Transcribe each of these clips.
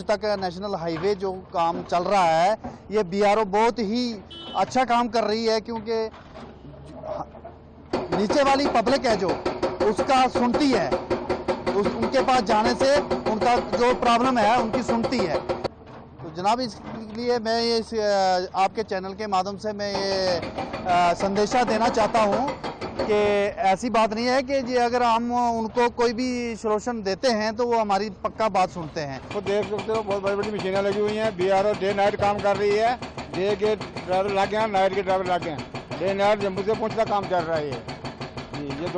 तक national highway जो काम चल रहा है, ये बीआरओ बहुत ही अच्छा काम कर रही है, क्योंकि नीचे वाली पब्लिक है जो उसका सुनती है, उनके पास जाने से उनका जो प्रॉब्लम है उनकी सुनती है। तो जनाब, इसलिए मैं ये आपके चैनल के माध्यम से मैं ये संदेशा देना चाहता हूँ कि ऐसी बात नहीं है कि जी अगर हम उनको कोई भी सोल्यूशन देते हैं तो वो हमारी पक्का बात सुनते हैं। तो देख सकते हो बहुत बड़ी बड़ी मशीनें लगी हुई हैं। बीआरओ डे नाइट काम कर रही है। डे के ड्राइवर लगे हैं, नाइट के ड्राइवर लगे हैं। डे नाइट जम्मू से पुंछ का काम चल रहा है जी। ये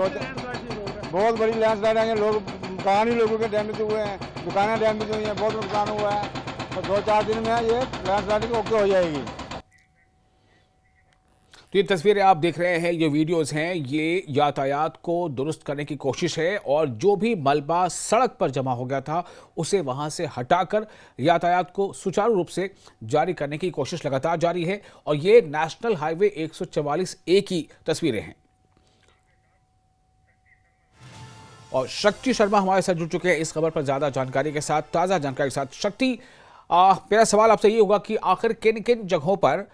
बहुत बड़ी लैंडस्लाइड है। लोग कहानी लोगों के डैमेज हुए हैं, दुकानें डैमेज हुई हैं, बहुत नुकसान हुआ है। तो 2-4 दिन में ये लैंडस्लाइडिंग ओके हो जाएगी। तो ये तस्वीरें आप देख रहे हैं, ये वीडियोस हैं, ये यातायात को दुरुस्त करने की कोशिश है और जो भी मलबा सड़क पर जमा हो गया था उसे वहां से हटाकर यातायात को सुचारू रूप से जारी करने की कोशिश लगातार जारी है। और ये नेशनल हाईवे 144A की तस्वीरें हैं। और शक्ति शर्मा हमारे साथ जुड़ चुके हैं इस खबर पर ज्यादा जानकारी के साथ, ताजा जानकारी के साथ। शक्ति, मेरा सवाल आपसे ये होगा कि आखिर किन किन जगहों पर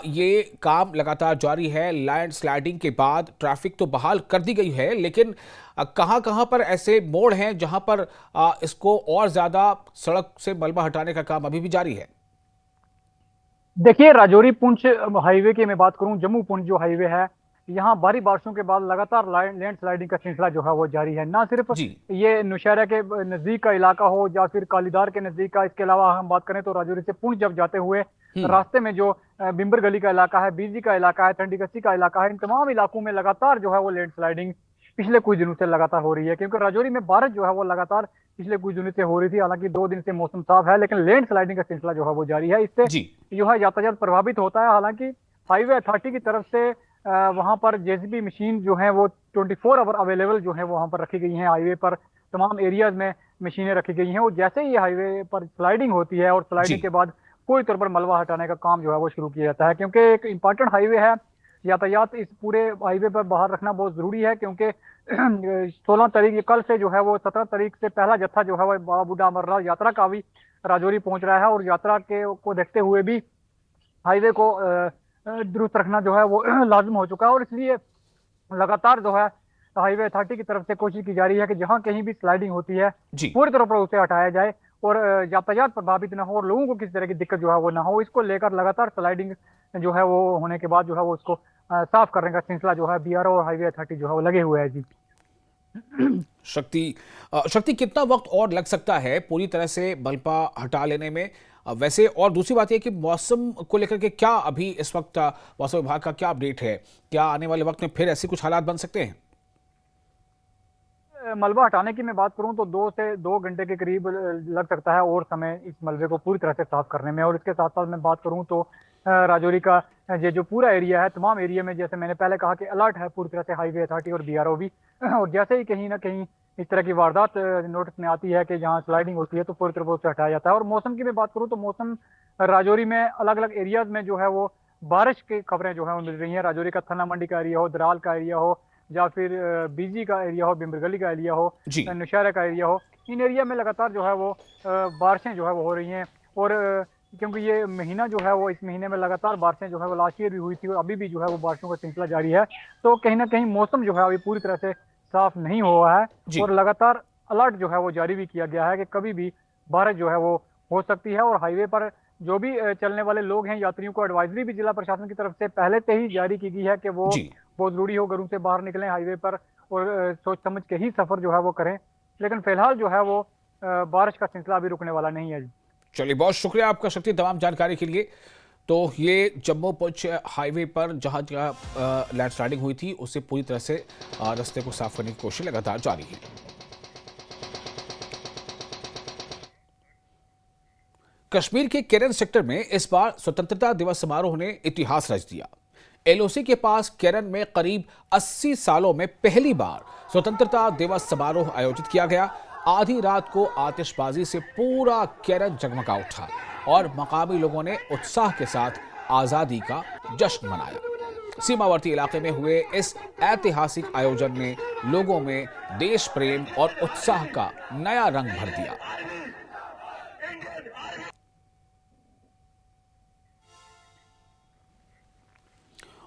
ये काम लगातार जारी है? लैंड स्लाइडिंग के बाद ट्रैफिक तो बहाल कर दी गई है, लेकिन कहां कहां पर ऐसे मोड़ हैं जहां पर इसको और ज्यादा सड़क से मलबा हटाने का काम अभी भी जारी है? देखिए, राजौरी पुंछ हाईवे की मैं बात करूं, जम्मू पुंछ जो हाईवे है, यहाँ भारी बारिशों के बाद लगातार लैंड स्लाइडिंग का सिलसिला जो है वो जारी है। ना सिर्फ ये नौशहरा के नजदीक का इलाका हो या फिर कालीदार के नजदीक का, इसके अलावा हम बात करें तो राजौरी से पुंछ जब जाते हुए रास्ते में जो बिम्बर गली का इलाका है, बीजी का इलाका है, ठंडीगस्सी का इलाका है, इन तमाम इलाकों में लगातार जो है वो लैंड स्लाइडिंग पिछले कुछ दिनों से लगातार हो रही है। क्योंकि राजौरी में बारिश जो है वो लगातार पिछले कुछ दिनों से हो रही थी। हालांकि 2 दिन से मौसम साफ है, लेकिन लैंड स्लाइडिंग का सिलसिला जो है वो जारी है। इससे जो है यातायात प्रभावित होता है। हालांकि हाईवे अथॉरिटी की तरफ से वहां पर जेसीबी मशीन जो है वो 24 आवर अवेलेबल जो है वो वहां पर रखी गई हैं। हाईवे पर तमाम एरियाज में मशीनें रखी गई हैं और जैसे ही हाईवे पर स्लाइडिंग होती है और स्लाइडिंग के बाद पूरी तौर पर मलबा हटाने का काम जो है वो शुरू किया जाता है। क्योंकि एक इंपॉर्टेंट हाईवे है, यातायात इस पूरे हाईवे पर बाहर रखना बहुत जरूरी है। क्योंकि 16 तारीख कल से जो है वो 17 तारीख से पहला जत्था जो है वो बाबा बूढ़ा अमरनाथ यात्रा का भी राजौरी पहुंच रहा है और यात्रा के को देखते हुए भी हाईवे को दुरुस्त रखना जो है वो लाजिम हो चुका है। और इसलिए लगातार जो है हाईवे अथॉरिटी की तरफ से कोशिश की जा रही है कि जहां कहीं भी स्लाइडिंग होती है पूरी तरह पर उसे हटाया जाए और यातायात प्रभावित न हो और लोगों को किसी तरह की दिक्कत जो है वो ना हो। इसको लेकर लगातार स्लाइडिंग जो है वो होने के बाद जो है वो उसको साफ करने का सिलसिला जो है बीआरओ और हाईवे अथॉरिटी जो है वो लगे हुए है। जी शक्ति, कितना वक्त और लग सकता है पूरी तरह से मलबा हटा लेने में? वैसे और दूसरी बात यह कि मौसम को लेकर के क्या अभी इस वक्त मौसम विभाग का क्या अपडेट है? क्या आने वाले वक्त में फिर ऐसे कुछ हालात बन सकते हैं? मलबा हटाने की मैं बात करूं तो 2 से 2 घंटे के करीब लग सकता है और समय इस मलबे को पूरी तरह से साफ करने में। और इसके साथ साथ मैं बात करूं तो राजौरी का ये जो पूरा एरिया है, तमाम एरिया में जैसे मैंने पहले कहा कि अलर्ट है पूरी तरह से हाईवे अथॉरिटी और बीआरओ भी। और जैसे ही कहीं ना कहीं इस तरह की वारदात नोटिस में आती है कि जहां स्लाइडिंग होती है तो पूरी तरह से हटाया जाता है। और मौसम की मैं बात करूं तो मौसम राजौरी में अलग अलग एरियाज में जो है वो बारिश की खबरें जो है वो मिल रही हैं। राजौरी का थन्ना मंडी का एरिया हो, दराल का एरिया हो या फिर बीजी का एरिया हो, बिम्बरगली का एरिया हो, नौशहरा का एरिया हो, इन एरिया में लगातार जो है वो बारिशें जो है वो हो रही हैं। और क्योंकि ये महीना जो है वो इस महीने में लगातार बारिशें जो है वो लास्ट ईयर भी हुई थी और अभी भी जो है वो बारिशों का सिलसिला जारी है। तो कहीं ना कहीं मौसम जो है अभी पूरी तरह से साफ नहीं हुआ है और लगातार अलर्ट जो है वो जारी भी किया गया है कि कभी भी बारिश जो है वो हो सकती है। और हाईवे पर जो भी चलने वाले लोग हैं, यात्रियों को एडवाइजरी भी जिला प्रशासन की तरफ से पहले से ही जारी की गई है कि वो बहुत जरूरी हो घरों से बाहर निकलें हाईवे पर और सोच समझ के ही सफर जो है वो करें। लेकिन फिलहाल जो है वो बारिश का सिलसिला अभी रुकने वाला नहीं है। चलिए, बहुत शुक्रिया आपका शक्ति तमाम जानकारी के लिए। तो ये जम्मू पुंछ हाईवे पर जहां जहां लैंड स्लाइडिंग हुई थी उससे पूरी तरह से रास्ते को साफ करने की कोशिश लगातार जारी है। कश्मीर के केरन सेक्टर में इस बार स्वतंत्रता दिवस समारोह ने इतिहास रच दिया। एलओसी के पास केरन में करीब 80 सालों में पहली बार स्वतंत्रता दिवस समारोह आयोजित किया गया। आधी रात को आतिशबाजी से पूरा केरन जगमगा उठा और मकामी लोगों ने उत्साह के साथ आजादी का जश्न मनाया। सीमावर्ती इलाके में हुए इस ऐतिहासिक आयोजन ने लोगों में देश प्रेम और उत्साह का नया रंग भर दिया।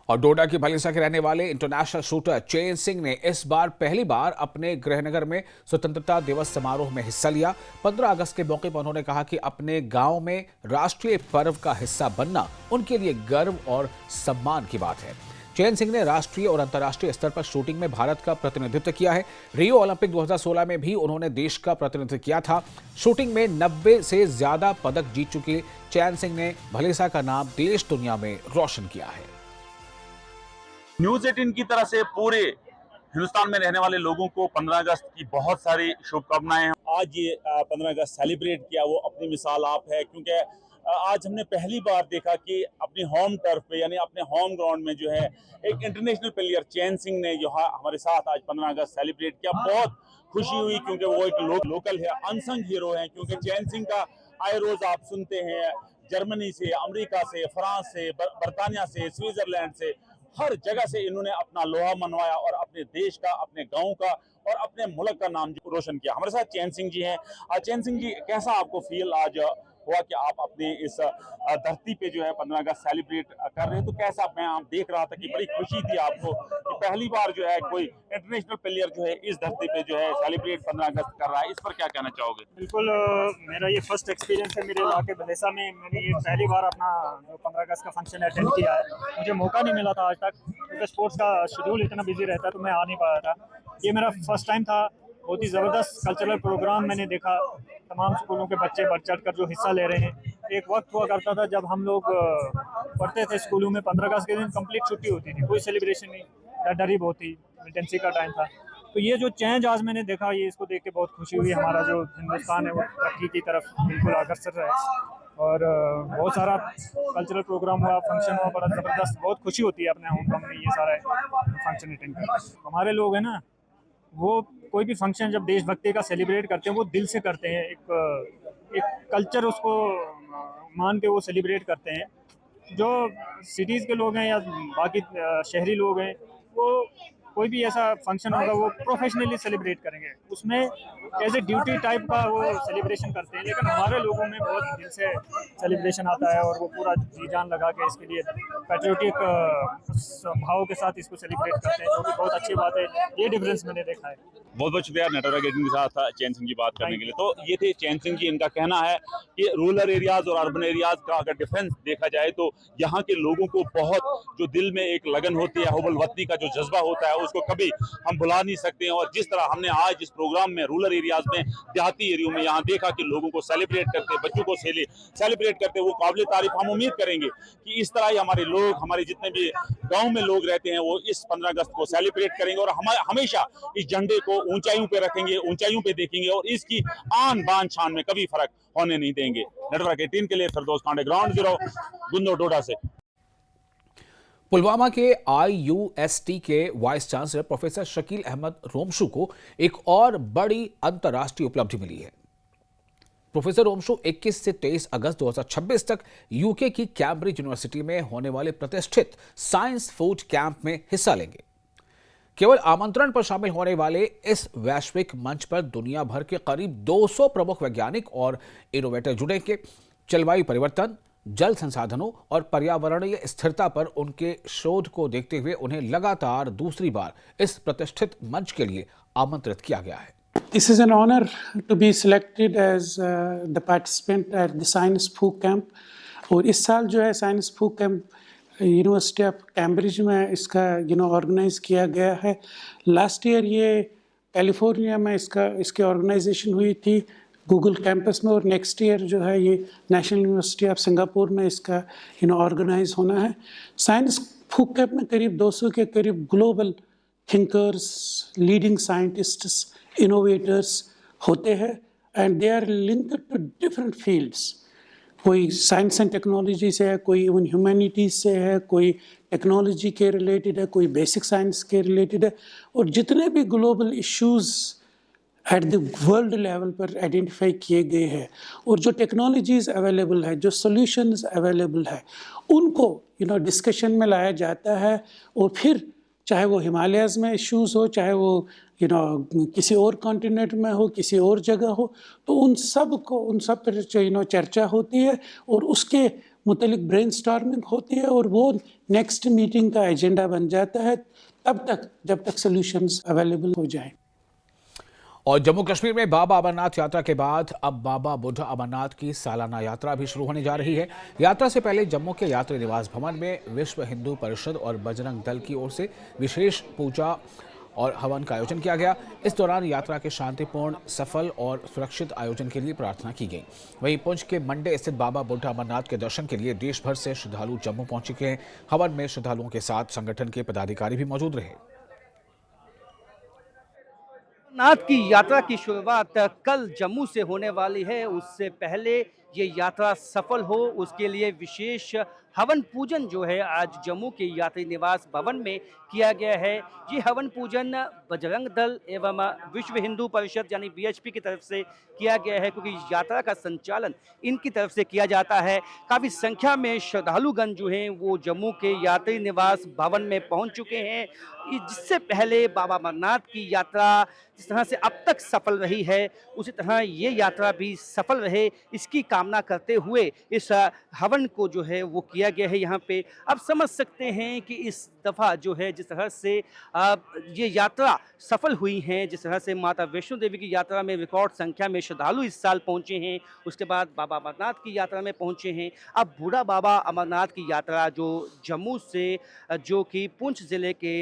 और डोडा की भलीसा के रहने वाले इंटरनेशनल शूटर चेन सिंह ने इस बार पहली बार अपने गृहनगर में स्वतंत्रता दिवस समारोह में हिस्सा लिया। 15 अगस्त के मौके पर उन्होंने कहा कि अपने गांव में राष्ट्रीय पर्व का हिस्सा बनना उनके लिए गर्व और सम्मान की बात है। चेन सिंह ने राष्ट्रीय और अंतर्राष्ट्रीय स्तर पर शूटिंग में भारत का प्रतिनिधित्व किया है। रियो ओलंपिक 2016 में भी उन्होंने देश का प्रतिनिधित्व किया था। शूटिंग में 90 से ज्यादा पदक जीत चुके चैन सिंह ने भलीसा का नाम देश दुनिया में रोशन किया है। न्यूज 18 की तरह से पूरे हिंदुस्तान में रहने वाले लोगों को 15 अगस्त की बहुत सारी शुभकामनाएं हैं। आज ये 15 अगस्त सेलिब्रेट किया, वो अपनी मिसाल आप है, क्योंकि आज हमने पहली बार देखा कि अपनी होम टर्फ पे यानी अपने होम ग्राउंड में जो है एक इंटरनेशनल प्लेयर चैन सिंह ने जो है हमारे साथ आज 15 अगस्त सेलिब्रेट किया। बहुत खुशी हुई क्योंकि वो एक लोकल है, अनसंग हीरो है, क्योंकि चैन सिंह का आए रोज आप सुनते हैं जर्मनी से, अमेरिका से, फ्रांस से, बर्तानिया से, स्विट्जरलैंड से, हर जगह से इन्होंने अपना लोहा मनवाया और अपने देश का, अपने गांव का और अपने मुल्क का नाम रोशन किया। हमारे साथ चैन सिंह जी हैं। चैन सिंह जी, कैसा आपको फील आज हुआ कि आप अपने इस धरती पे जो है 15 अगस्त सेलिब्रेट कर रहे हैं? तो कैसा, मैं आप देख रहा था कि बड़ी खुशी थी आपको कि पहली बार जो है कोई इंटरनेशनल प्लेयर जो है इस धरती पे जो है सेलिब्रेट 15 अगस्त कर रहा है, इस पर क्या कहना चाहोगे? बिल्कुल, मेरा ये फर्स्ट एक्सपीरियंस है मेरे इलाके भलेसा में। मैंने ये पहली बार अपना जो 15 अगस्त का फंक्शन अटेंड किया है। मुझे मौका नहीं मिला था आज तक, क्योंकि स्पोर्ट्स का शेड्यूल इतना बिजी रहता है तो मैं आ नहीं पाया था। ये मेरा फर्स्ट टाइम था। बहुत ही ज़बरदस्त कल्चरल प्रोग्राम मैंने देखा। तमाम स्कूलों के बच्चे बढ़ चढ़ कर जो हिस्सा ले रहे हैं। एक वक्त हुआ करता था जब हम लोग पढ़ते थे स्कूलों में, 15 अगस्त के दिन कंप्लीट छुट्टी होती थी, कोई सेलिब्रेशन नहीं, डर ही बहुत थी, मिलिटेंसी का टाइम था। तो ये जो चेंज आज मैंने देखा, ये इसको देख के बहुत खुशी हुई। हमारा जो हिंदुस्तान है वो तरक्की की तरफ बिल्कुल अग्रसर है और बहुत सारा कल्चरल प्रोग्राम हुआ, फंक्शन हुआ, बड़ा ज़बरदस्त। बहुत खुशी होती है अपने होम टाउन में ये सारा फंक्शन अटेंड कर। हमारे लोग हैं ना, वो कोई भी फंक्शन जब देशभक्ति का सेलिब्रेट करते हैं वो दिल से करते हैं। एक कल्चर उसको मान के वो सेलिब्रेट करते हैं। जो सिटीज़ के लोग हैं या बाकी शहरी लोग हैं, वो कोई भी ऐसा फंक्शन होगा वो प्रोफेशनली सेलिब्रेट करेंगे, उसमें एज ए ड्यूटी टाइप का वो सेलिब्रेशन करते हैं। लेकिन हमारे लोगों में बहुत दिल से सेलिब्रेशन आता है और वो पूरा जी जान लगा के इसके लिए पैट्रियोटिक भाव के साथ इसको सेलिब्रेट करते हैं, जो कि बहुत अच्छी बात है। ये डिफरेंस मैंने देखा है। बहुत बहुत शुक्रिया नेटवर्क एजेंसी के साथ चैन सिंह जी बात करने के लिए। तो ये थे चैन सिंह जी। इनका कहना है कि रूरल एरियाज और अर्बन एरियाज का अगर डिफरेंस देखा जाए तो यहाँ के लोगों को बहुत जो दिल में एक लगन होती है, हुब्बुल वतनी का जो जज्बा होता है, उसको कभी हम भुला नहीं सकते हैं। और जिस तरह हमने आज इस प्रोग्राम में रूरल एरियाज में, देहाती एरियो में यहाँ देखा कि लोगों को सेलिब्रेट करते, बच्चों को सेलिब्रेट करते, वो काबिल तारीफ। हम उम्मीद करेंगे कि इस तरह ही हमारे लोग, हमारे जितने भी गाँव में लोग रहते हैं, वो इस 15 अगस्त को सेलिब्रेट करेंगे और हमेशा इस झंडे को ऊंचाइयों पे रखेंगे, ऊंचाइयों पे देखेंगे और इसकी आन बान शान में कभी फर्क होने नहीं देंगे। नेटवर्क 18 के लिए फिरदौस पांडे, ग्राउंड जीरो, गुंदो, डोडा से। पुलवामा के IUST के vice chancellor professor Shakeel Ahmed Romshoo को एक और बड़ी अंतर्राष्ट्रीय उपलब्धि मिली है। प्रोफेसर रोमशू 21 से 23 अगस्त 2026 तक यूके की कैम्ब्रिज यूनिवर्सिटी में होने वाले प्रतिष्ठित साइंस फूड कैंप में हिस्सा लेंगे। केवल आमंत्रण पर शामिल होने वाले इस वैश्विक मंच पर दुनिया भर के करीब 200 प्रमुख वैज्ञानिक और इनोवेटर जुड़ेंगे। जलवायु परिवर्तन, जल संसाधनों और पर्यावरणीय स्थिरता पर उनके शोध को देखते हुए उन्हें लगातार दूसरी बार इस प्रतिष्ठित मंच के लिए आमंत्रित किया गया है। This is an honor to be selected as the participant at the Science Food Camp. और इस साल जो है science food camp university of Cambridge में इसका ऑर्गेनाइज किया गया है। लास्ट ईयर ये कैलिफोर्निया में इसकी ऑर्गेनाइजेशन हुई थी गूगल कैंपस में, और नेक्स्ट ईयर जो है ये नेशनल यूनिवर्सिटी ऑफ सिंगापुर में इसका ऑर्गेनाइज होना है। साइंस फूड कैंप में करीब 200 के करीब global thinkers, leading scientists, innovators होते हैं and they are linked to different fields. कोई साइंस एंड टेक्नोलॉजी से है, कोई इवन ह्यूमैनिटीज़ से है, कोई टेक्नोलॉजी के रिलेटेड है, कोई बेसिक साइंस के रिलेटेड है। और जितने भी global issues at the world level पर आइडेंटिफाई किए गए हैं और जो टेक्नोलॉजीज़ अवेलेबल है, जो सॉल्यूशंस अवेलेबल है, उनको डिस्कशन में लाया जाता है। और फिर चाहे वो हिमालयाज़ में इश्यूज़ हो, चाहे वो किसी और कॉन्टिनेंट में हो, किसी और जगह हो, तो उन सब पर चर्चा होती है और उसके मुतलिक ब्रेनस्टॉर्मिंग होती है और वो नेक्स्ट मीटिंग का एजेंडा बन जाता है तब तक जब तक सॉल्यूशंस अवेलेबल हो जाए। और जम्मू कश्मीर में बाबा अमरनाथ यात्रा के बाद अब बाबा बुढ़ा अमरनाथ की सालाना यात्रा भी शुरू होने जा रही है। यात्रा से पहले जम्मू के यात्री निवास भवन में विश्व हिंदू परिषद और बजरंग दल की ओर से विशेष पूजा और हवन का आयोजन किया गया। इस दौरान यात्रा के शांतिपूर्ण, सफल और सुरक्षित आयोजन के लिए प्रार्थना की गई। वहीं पुंछ के मंडे स्थित बाबा बुढ़ा अमरनाथ के दर्शन के लिए देश भर से श्रद्धालु जम्मू पहुंच चुके हैं। हवन में श्रद्धालुओं के साथ संगठन के पदाधिकारी भी मौजूद रहे। अमरनाथ की यात्रा की शुरुआत कल जम्मू से होने वाली है। उससे पहले ये यात्रा सफल हो उसके लिए विशेष हवन पूजन जो है आज जम्मू के यात्री निवास भवन में किया गया है। ये हवन पूजन बजरंग दल एवं विश्व हिंदू परिषद यानी वीएचपी की तरफ से किया गया है, क्योंकि यात्रा का संचालन इनकी तरफ से किया जाता है। काफ़ी संख्या में श्रद्धालुगण जो हैं वो जम्मू के यात्री निवास भवन में पहुंच चुके हैं। जिससे पहले बाबा अमरनाथ की यात्रा जिस तरह से अब तक सफल रही है, उसी तरह ये यात्रा भी सफल रहे, इसकी कामना करते हुए इस हवन को जो है वो किया गया है यहाँ पे। अब समझ सकते हैं कि इस दफ़ा जो है जिस तरह से ये यात्रा सफल हुई है, जिस तरह से माता वैष्णो देवी की यात्रा में रिकॉर्ड संख्या में श्रद्धालु इस साल पहुँचे हैं, उसके बाद बाबा अमरनाथ की यात्रा में पहुँचे हैं। अब बूढ़ा बाबा अमरनाथ की यात्रा जो जम्मू से जो कि पुंछ ज़िले के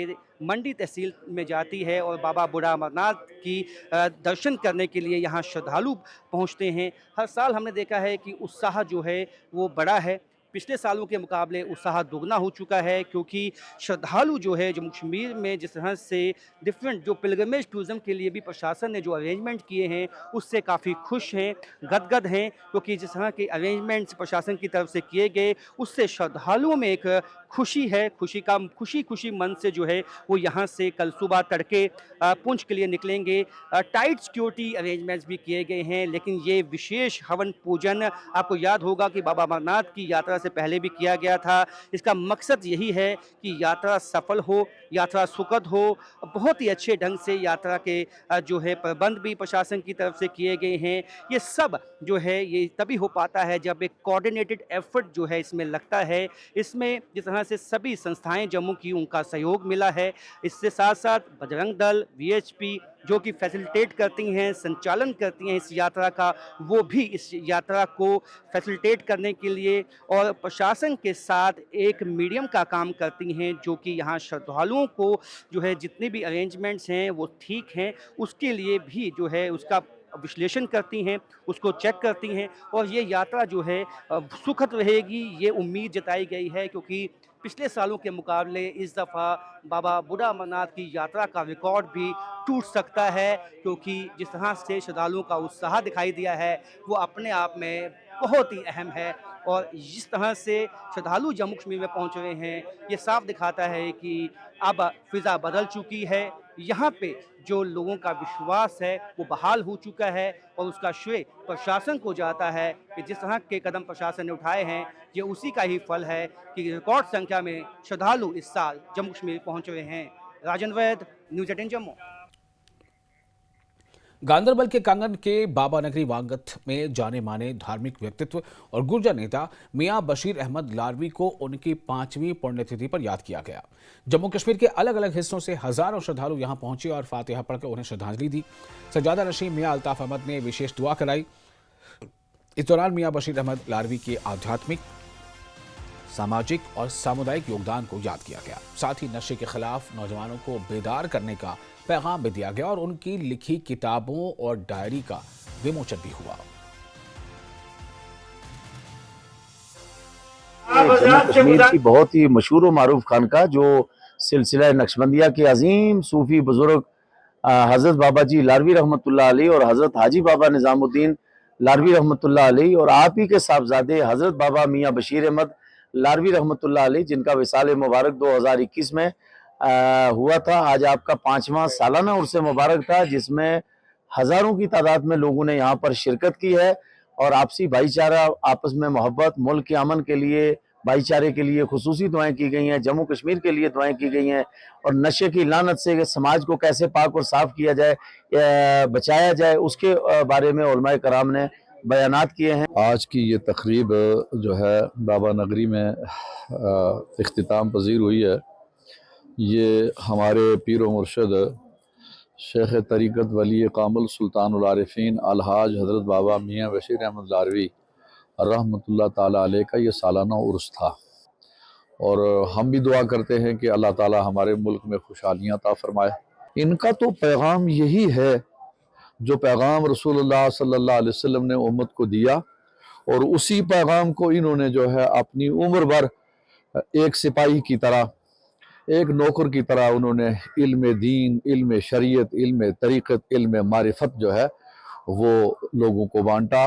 मंडी तहसील में जाती है और बाबा बूढ़ा अमरनाथ की दर्शन करने के लिए यहाँ श्रद्धालु पहुँचते हैं। हर साल हमने देखा है कि उत्साह जो है वो बड़ा है। पिछले सालों के मुकाबले उत्साह दोगुना हो चुका है, क्योंकि श्रद्धालु जो है जम्मू कश्मीर में जिस तरह से डिफरेंट जो पिलग्रिमेज टूरिज़्म के लिए भी प्रशासन ने जो अरेंजमेंट किए हैं उससे काफ़ी खुश हैं, गदगद हैं, क्योंकि जिस तरह के अरेंजमेंट्स प्रशासन की तरफ से किए गए उससे श्रद्धालुओं में एक खुशी है। खुशी मन से जो है वो यहाँ से कल सुबह तड़के पुंछ के लिए निकलेंगे। टाइट सिक्योरिटी अरेंजमेंट्स भी किए गए हैं, लेकिन ये विशेष हवन पूजन आपको याद होगा कि बाबा अमरनाथ की यात्रा से पहले भी किया गया था। इसका मकसद यही है कि यात्रा सफल हो, यात्रा सुखद हो। बहुत ही अच्छे ढंग से यात्रा के जो है प्रबंध भी प्रशासन की तरफ से किए गए हैं। ये सब जो है ये तभी हो पाता है जब एक कोऑर्डिनेटेड एफर्ट जो है इसमें लगता है। इसमें जिस तरह से सभी संस्थाएं जम्मू की उनका सहयोग मिला है। इससे साथ साथ बजरंग दल, वीएचपी जो कि फैसिलिटेट करती हैं, संचालन करती हैं इस यात्रा का, वो भी इस यात्रा को फैसिलिटेट करने के लिए और प्रशासन के साथ एक मीडियम का काम करती हैं, जो कि यहाँ श्रद्धालुओं को जो है जितने भी अरेंजमेंट्स हैं वो ठीक हैं उसके लिए भी जो है उसका विश्लेषण करती हैं, उसको चेक करती हैं और ये यात्रा जो है सुखद रहेगी, ये उम्मीद जताई गई है। क्योंकि पिछले सालों के मुकाबले इस दफ़ा बाबा बूढ़ा अमरनाथ की यात्रा का रिकॉर्ड भी टूट सकता है, क्योंकि जिस तरह से श्रद्धालुओं का उत्साह दिखाई दिया है वो अपने आप में बहुत ही अहम है। और जिस तरह से श्रद्धालु जम्मू कश्मीर में पहुंच रहे हैं ये साफ दिखाता है कि अब फिज़ा बदल चुकी है। यहाँ पे जो लोगों का विश्वास है वो बहाल हो चुका है और उसका श्रेय प्रशासन को जाता है कि जिस तरह के कदम प्रशासन ने उठाए हैं ये उसी का ही फल है कि रिकॉर्ड संख्या में श्रद्धालु इस साल जम्मू कश्मीर पहुँच रहे हैं। राजन वैद, न्यूज़ 18 जम्मू। गांदरबल के कांगन के बाबा नगरी वांगथ में जाने माने धार्मिक व्यक्तित्व और गुर्जर नेता मियां बशीर अहमद लारवी को उनकी 5वीं पुण्यतिथि पर याद किया गया। जम्मू कश्मीर के अलग अलग हिस्सों से हजारों श्रद्धालु यहां पहुंचे और फातिहा पढ़कर उन्हें श्रद्धांजलि दी। सज्जादा नशीं मियां अल्ताफ अहमद ने विशेष दुआ कराई। इस दौरान मियां बशीर अहमद लारवी के आध्यात्मिक, सामाजिक और सामुदायिक योगदान को याद किया गया। साथ ही नशे के खिलाफ नौजवानों को बेदार करने का पैगाम भी दिया गया और उनकी लिखी किताबों और डायरी का विमोचन भी हुआ। जम्मू कश्मीर की बहुत ही मशहूर और मारूफ खानका जो सिलसिला नक्शबंदिया के अजीम सूफी बुजुर्ग हजरत बाबा जी लारवी रहमतुल्लाह अलैह और हजरत हाजी बाबा निजामुद्दीन लारवी रहमतुल्लाह अलैह और आप ही के साहबजादे हजरत बाबा मियां बशीर अहमद लारवी रहमतुल्लाह अलैह, जिनका विसाल मुबारक 2021 में हुआ था। आज आपका 5वां सालाना उर्स मुबारक था, जिसमें हजारों की तादाद में लोगों ने यहाँ पर शिरकत की है और आपसी भाईचारा, आपस में मोहब्बत, मुल्क के अमन के लिए भाईचारे के लिए खुसूसी दुआएं की गई हैं, जम्मू कश्मीर के लिए दुआएं की गई हैं, और नशे की लानत से समाज को कैसे पाक और साफ किया जाए, बचाया जाए, उसके बारे में उलमाए कराम ने बयानात किए हैं। आज की ये तकरीब जो है बाबा नगरी में इख्तिताम पजीर हुई है। ये हमारे पीर व मुर्शद शेख तरीक़त वली कामिल सुल्तानुल आरिफीन अलहाज हज़रत बाबा मियाँ बशीर अहमद लारवी रहमतुल्लाह ताला अलैह का ये सालाना उर्स था, और हम भी दुआ करते हैं कि अल्लाह ताला हमारे मुल्क में खुशहालियाँ अता फरमाए। इनका तो पैगाम यही है जो पैगाम रसूलुल्लाह सल्लल्लाहु अलैहि वसल्लम ने उम्मत को दिया, और उसी पैगाम को इन्होंने जो है अपनी उम्र भर एक सिपाही की तरह, एक नौकर की तरह उन्होंने इल्म दीन, इल्म शरीयत, इल्म तरीक़त, इल्म मारिफत जो है वो लोगों को बांटा।